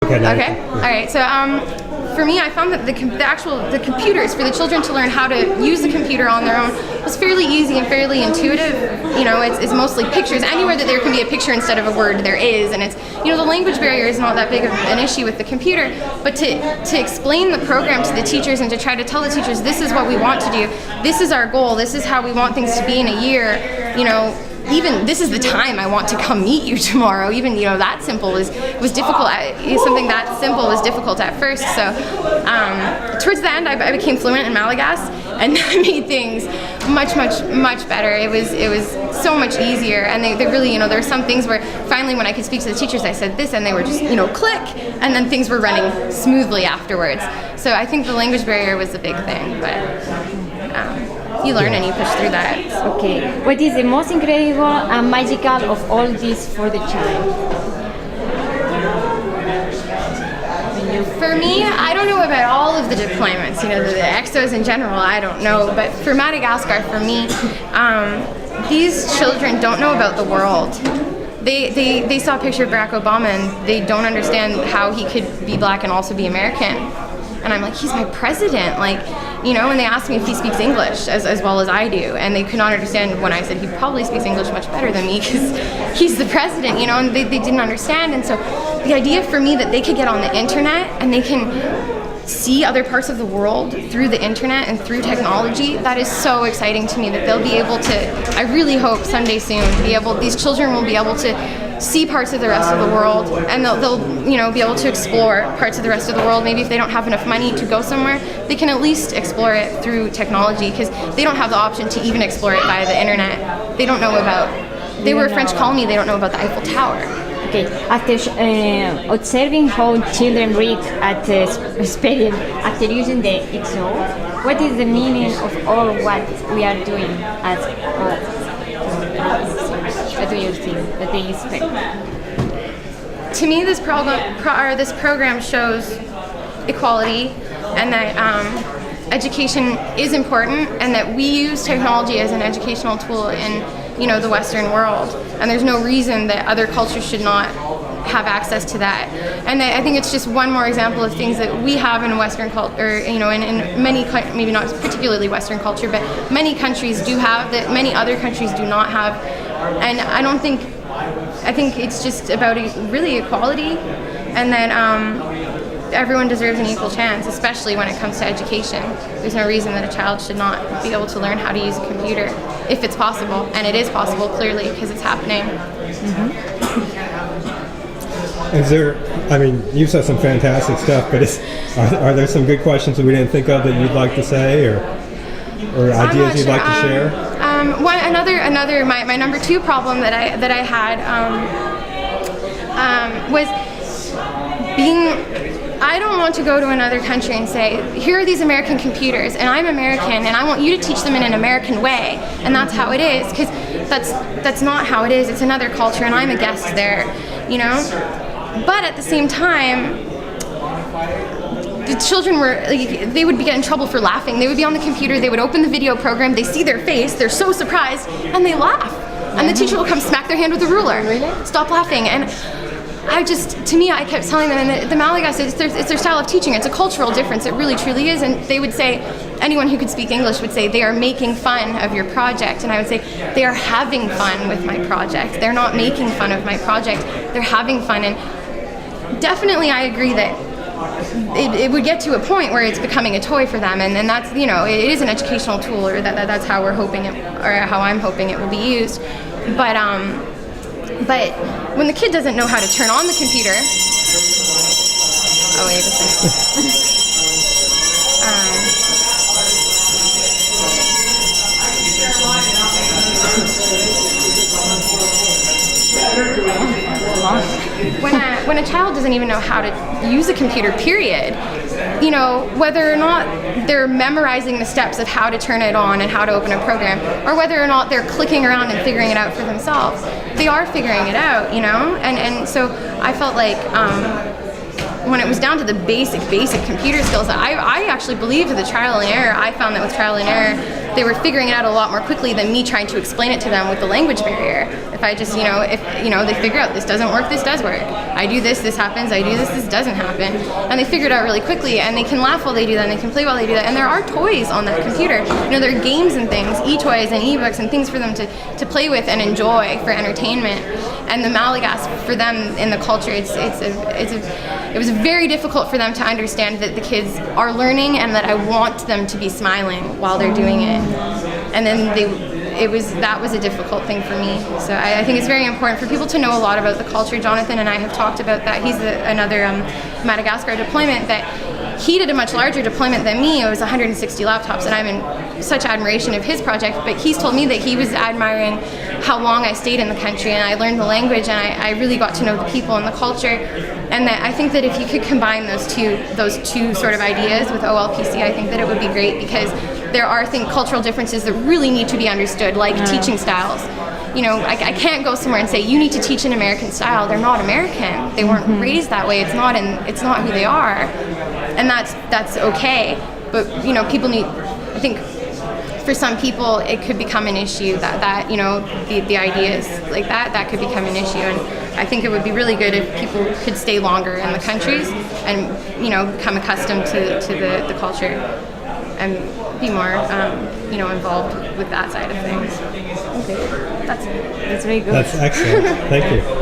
Okay. All right. So for me, I found that the computers for the children to learn how to use the computer on their own was fairly easy and fairly intuitive. You know, it's mostly pictures. Anywhere that there can be a picture instead of a word, there is, and it's, you know, the language barrier is not that big of an issue with the computer. But to explain the program to the teachers and to try to tell the teachers, this is what we want to do, this is our goal, this is how we want things to be in a year. You know, even this is the time I want to come meet you tomorrow. Even, you know, that simple was difficult. Something that simple was difficult at first. So towards the end, I became fluent in Malagasy, and that made things much better. It was so much easier, and they really, you know, there were some things where finally when I could speak to the teachers, I said this, and they were just, you know, click, and then things were running smoothly afterwards. So I think the language barrier was a big thing, but you learn and you push through that. Okay. What is the most incredible and magical of all this for the child? For me, I don't know about all of the deployments, you know, the exos in general, I don't know. But for Madagascar, for me, these children don't know about the world. They saw a picture of Barack Obama and they don't understand how he could be black and also be American. And I'm like, he's my president, like, you know, and they asked me if he speaks English as well as I do, and they could not understand when I said he probably speaks English much better than me because he's the president, you know, and they didn't understand. And so the idea for me that they could get on the internet and they can see other parts of the world through the internet and through technology, that is so exciting to me, that they'll be able to, I really hope someday soon, these children will be able to see parts of the rest of the world, and they'll you know, be able to explore parts of the rest of the world. Maybe if they don't have enough money to go somewhere, they can at least explore it through technology, because they don't have the option to even explore it via the internet. They don't know about, they were a French colony, they don't know about the Eiffel Tower. Okay, after observing how children read at experience after using the XO, what is the meaning of all what we are doing as what do you think that they expect? To me, this program shows equality, and that education is important, and that we use technology as an educational tool in, you know, the Western world, and there's no reason that other cultures should not have access to that. And I think it's just one more example of things that we have in Western culture, you know, in many, maybe not particularly Western culture, but many countries do have that many other countries do not have. And I think it's just about really equality, and that everyone deserves an equal chance, especially when it comes to education. There's no reason that a child should not be able to learn how to use a computer, if it's possible, and it is possible, clearly, because it's happening. Mm-hmm. Is there, I mean, you've said some fantastic stuff, but are there some good questions that we didn't think of that you'd like to say, or ideas you'd like to share? My number two problem that I had was I don't want to go to another country and say, here are these American computers, and I'm American, and I want you to teach them in an American way, and that's how it is, because that's not how it is. It's another culture, and I'm a guest there, you know? But at the same time, the children they would get in trouble for laughing. They would be on the computer, they would open the video program, they see their face, they're so surprised, and they laugh. And the teacher will come smack their hand with a ruler. Really? Stop laughing. And to me, I kept telling them, and the Malagasy, it's their style of teaching. It's a cultural difference. It really, truly is. And they would say, anyone who could speak English would say, they are making fun of your project. And I would say, they are having fun with my project. They're not making fun of my project. They're having fun. And definitely, I agree that it would get to a point where it's becoming a toy for them, and that's, you know, it is an educational tool, or that's how we're hoping it, or how I'm hoping it will be used. But when the kid doesn't know how to turn on the computer, oh wait a second. When a child doesn't even know how to use a computer, period, you know, whether or not they're memorizing the steps of how to turn it on and how to open a program, or whether or not they're clicking around and figuring it out for themselves, they are figuring it out, you know? And so I felt like when it was down to the basic computer skills, I actually believed the trial and error. I found that with trial and error, they were figuring it out a lot more quickly than me trying to explain it to them with the language barrier. If I just, they figure out this doesn't work, this does work. I do this, this happens. I do this, this doesn't happen. And they figure it out really quickly, and they can laugh while they do that, and they can play while they do that. And there are toys on that computer. There are games and things, e-toys and e-books and things for them to play with and enjoy for entertainment. And the Malagasy, for them in the culture, it was very difficult for them to understand that the kids are learning and that I want them to be smiling while they're doing it. And then that was a difficult thing for me. So I think it's very important for people to know a lot about the culture. Jonathan and I have talked about that. He's another Madagascar deployment that he did a much larger deployment than me. It was 160 laptops, and I'm in such admiration of his project. But he's told me that he was admiring how long I stayed in the country, and I learned the language, and I really got to know the people and the culture. And that I think that if you could combine those two sort of ideas with OLPC, I think that it would be great, because there are cultural differences that really need to be understood, like teaching styles. I can't go somewhere and say you need to teach an American style. They're not American. They weren't raised that way. It's not who they are, and that's okay. But people need. I think for some people it could become an issue that the ideas like that could become an issue, and I think it would be really good if people could stay longer in the countries and become accustomed to the culture and be more involved with that side of things. Okay, that's very good. That's excellent. Thank you.